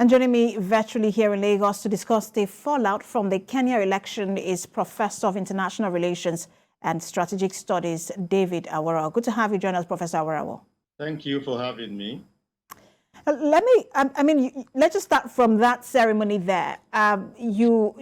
And joining me virtually here in Lagos to discuss the fallout from the Kenya election is Professor of International Relations and Strategic Studies, David Aworawo. Good to have you join us, Professor Aworawo. Thank you for having me. Let's just start from that ceremony there. Former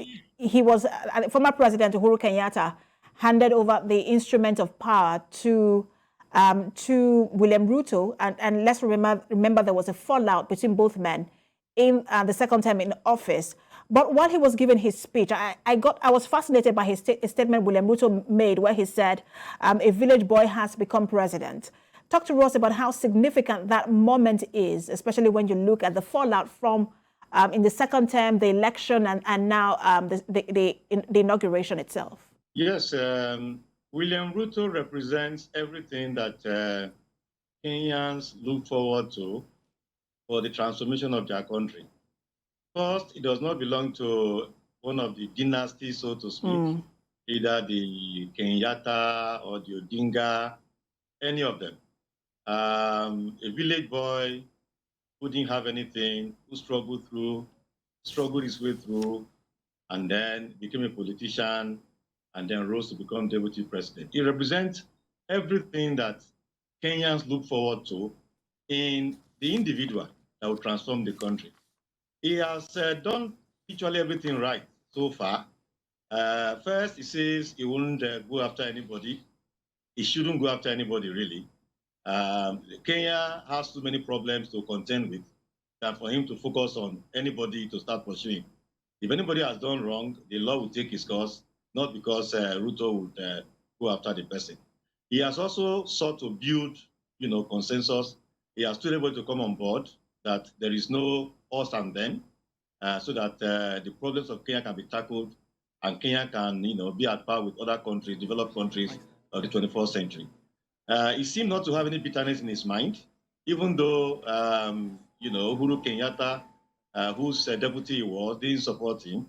President Uhuru Kenyatta handed over the instrument of power to William Ruto, and let's remember there was a fallout between both men in the second term in office. But while he was giving his speech, I was fascinated by his statement William Ruto made, where he said, "A village boy has become president." Talk to us about how significant that moment is, especially when you look at the fallout from in the second term, the election, and now the inauguration itself. Yes, William Ruto represents everything that Kenyans look forward to for the transformation of their country. First, it does not belong to one of the dynasties, so to speak, either the Kenyatta or the Odinga, any of them. A village boy who didn't have anything, who struggled his way through, and then became a politician, and then rose to become deputy president. He represents everything that Kenyans look forward to in the individual that will transform the country. He has done virtually everything right so far. First, he says he won't go after anybody. He shouldn't go after anybody, really. Kenya has too many problems to contend with than for him to focus on anybody to start pursuing. If anybody has done wrong, the law will take his course, not because Ruto would go after the person. He has also sought to build, consensus. He has told everybody to come on board, that there is no us and them, so that the problems of Kenya can be tackled and Kenya can, be at par with other countries, developed countries of the 21st century. He seemed not to have any bitterness in his mind, even though, Uhuru Kenyatta, whose deputy he was, didn't support him.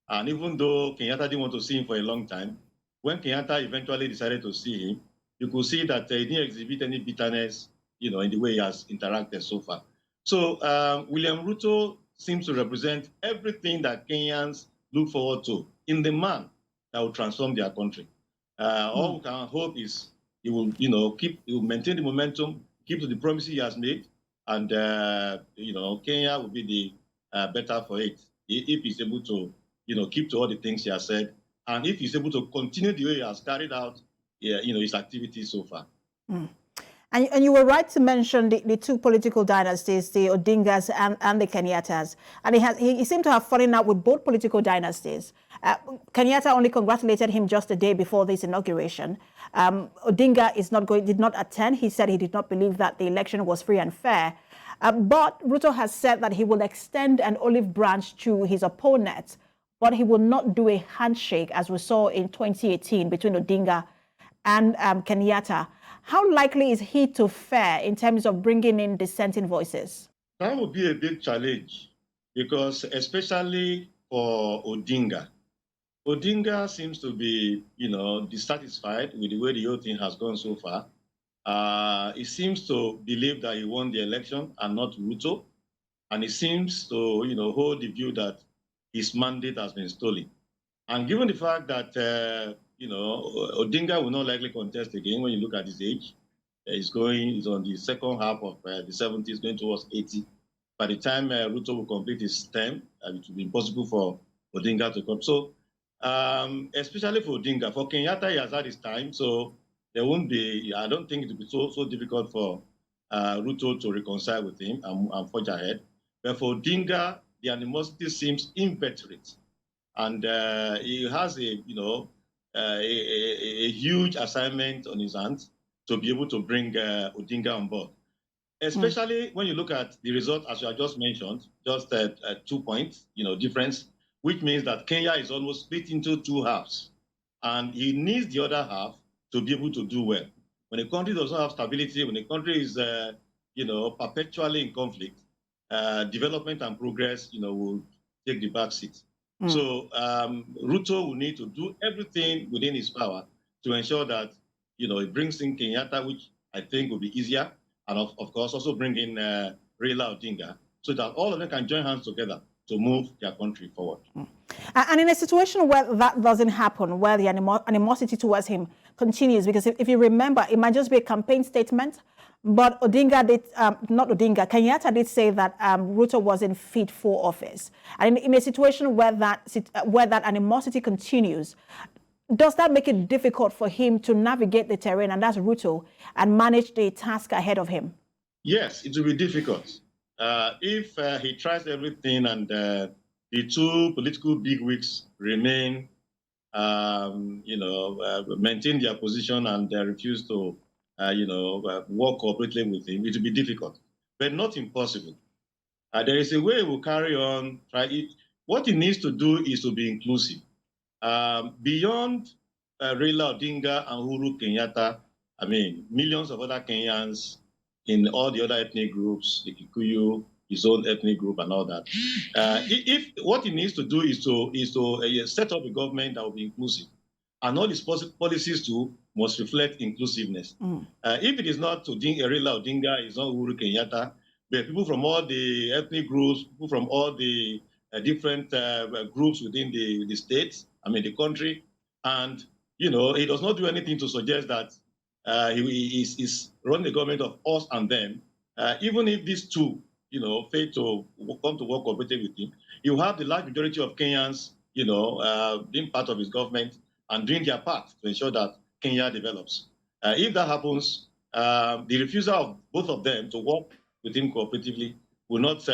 And even though Kenyatta didn't want to see him for a long time, when Kenyatta eventually decided to see him, you could see that he didn't exhibit any bitterness, in the way he has interacted so far. So William Ruto seems to represent everything that Kenyans look forward to in the man that will transform their country. All we can hope is he will, he will maintain the momentum, keep to the promises he has made, and Kenya will be the better for it if he's able to, keep to all the things he has said, and if he's able to continue the way he has carried out, his activities so far. And you were right to mention the two political dynasties, the Odingas and the Kenyattas. And he seemed to have fallen out with both political dynasties. Kenyatta only congratulated him just a day before this inauguration. Odinga did not attend. He said he did not believe that the election was free and fair. But Ruto has said that he will extend an olive branch to his opponent, but he will not do a handshake, as we saw in 2018 between Odinga and Kenyatta. How likely is he to fare in terms of bringing in dissenting voices? That would be a big challenge, because especially for Odinga, Odinga seems to be, dissatisfied with the way the whole thing has gone so far. He seems to believe that he won the election and not Ruto, and he seems to, hold the view that his mandate has been stolen. And given the fact that Odinga will not likely contest again when you look at his age. He's on the second half of the 70s, going towards 80. By the time Ruto will complete his term, it will be impossible for Odinga to come. So, especially for Odinga, for Kenyatta, he has had his time, so there won't be, I don't think it will be so difficult for Ruto to reconcile with him and forge ahead. But for Odinga, the animosity seems inveterate. And he has a huge assignment on his hands to be able to bring Odinga on board. Especially when you look at the result, as you have just mentioned, just 2 points, difference, which means that Kenya is almost split into two halves. And he needs the other half to be able to do well. When a country does not have stability, when a country is, perpetually in conflict, development and progress, will take the back seat. So Ruto will need to do everything within his power to ensure that, he brings in Kenyatta, which I think will be easier, and of course also bring in Raila Odinga so that all of them can join hands together to move their country forward. And in a situation where that doesn't happen, where the animosity towards him continues, because if you remember, it might just be a campaign statement, but Odinga did, not Odinga, Kenyatta did say that Ruto wasn't fit for office. And in a situation where that animosity continues, does that make it difficult for him to navigate the terrain, and that's Ruto, and manage the task ahead of him? Yes, it will be difficult. If he tries everything and the two political bigwigs remain, maintain their position and refuse to, work cooperatively with him, it will be difficult, but not impossible. There is a way we'll carry on. Try it. What he needs to do is to be inclusive. Beyond Raila Odinga and Uhuru Kenyatta, I mean, millions of other Kenyans in all the other ethnic groups, the Kikuyu, his own ethnic group, and all that. If what he needs to do is to set up a government that will be inclusive, and all his policies too must reflect inclusiveness. If it is not Raila Odinga, it's not Uhuru Kenyatta, but people from all the ethnic groups, people from all the different groups within the states, I mean the country, and he does not do anything to suggest that he is running the government of us and them. Even if these two, fail to come to work cooperative with him, you have the large majority of Kenyans, being part of his government and doing their part to ensure that Kenya develops. If that happens, the refusal of both of them to work with him cooperatively will not,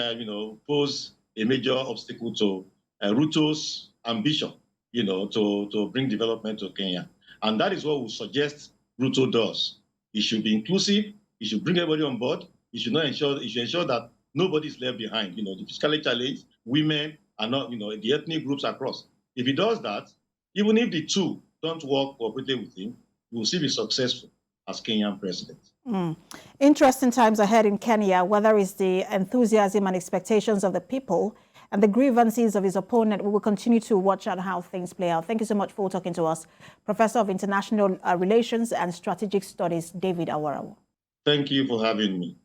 pose a major obstacle to Ruto's ambition, to bring development to Kenya. And that is what we suggest Ruto does. He should be inclusive. He should bring everybody on board. He should ensure that nobody is left behind. The fiscally challenged, women, and not, the ethnic groups across. If he does that, even if the two don't work cooperatively with him, he will still be successful as Kenyan president. Interesting times ahead in Kenya, whether it's the enthusiasm and expectations of the people and the grievances of his opponent. We will continue to watch out how things play out. Thank you so much for talking to us, Professor of International Relations and Strategic Studies, David Aworawo. Thank you for having me.